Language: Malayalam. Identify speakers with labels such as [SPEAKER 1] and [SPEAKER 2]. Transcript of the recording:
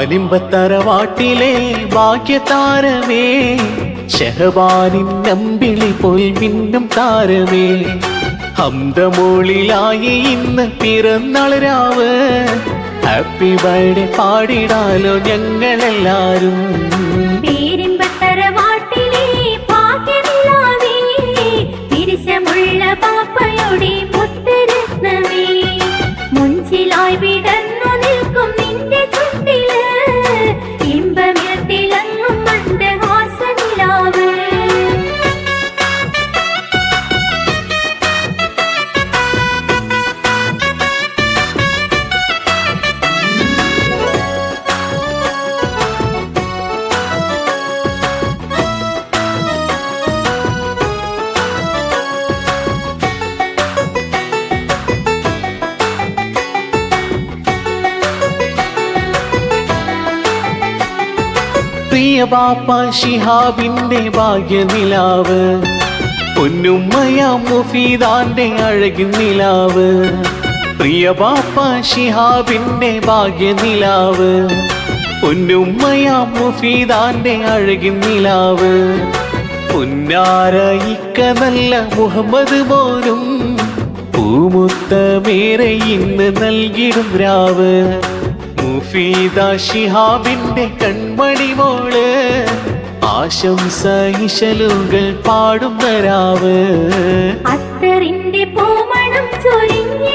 [SPEAKER 1] ആലിമ്പത്തറവാട്ടിലെ ഭാഗ്യതാരമേ, ഷഹബാനിൻ നമ്പിളി പോൽ മിന്നും താരമേ, ഹംദമോളിലായി ഇന്ന് പിറന്നാൾ രാവ്, ഹാപ്പി ബർത്ത്ഡേ പാടിടാലോ ഞങ്ങളെല്ലാരും.
[SPEAKER 2] പേരിമ്പത്തറവാട്ടിലെ ഭാഗ്യനിലാവേ, തിരിശമുള്ള പാപ്പയുടെ മുത്തുരത്നമേ, മുഞ്ചിലായി വിടർന്നു നിൽക്കും നിന്റെ ചുണ്ടില്, ഇമ്പമിൽ തിളങ്ങും മന്ദഹാസനിലാവ്.
[SPEAKER 1] പ്രിയ ബാപ്പ ശിഹാബിന്റെ ഭാഗ്യനിലാവ്, പൊന്നുമ്മയ മുഫീദാന്റെ അഴകിൻ നിലാവ്. പ്രിയ ബാപ്പ ശിഹാബിന്റെ ഭാഗ്യനിലാവ്, പൊന്നുമ്മയ മുഫീദാന്റെ അഴകിൻ നിലാവ്. പുന്നാരയിക്ക നല്ല മുഹമ്മദ് മോനും, പൂമുത്തമേറെ ഇന്ന് നൽകിടും രാവ്. മുഫീദ ശിഹാബിന്റെ കൺമണി മോള്, ആശംസ ഇശലുകൾ പാടുന്ന രാവ്.
[SPEAKER 2] അത്തറിന്റെ പൂമണം ചൊരിഞ്ഞ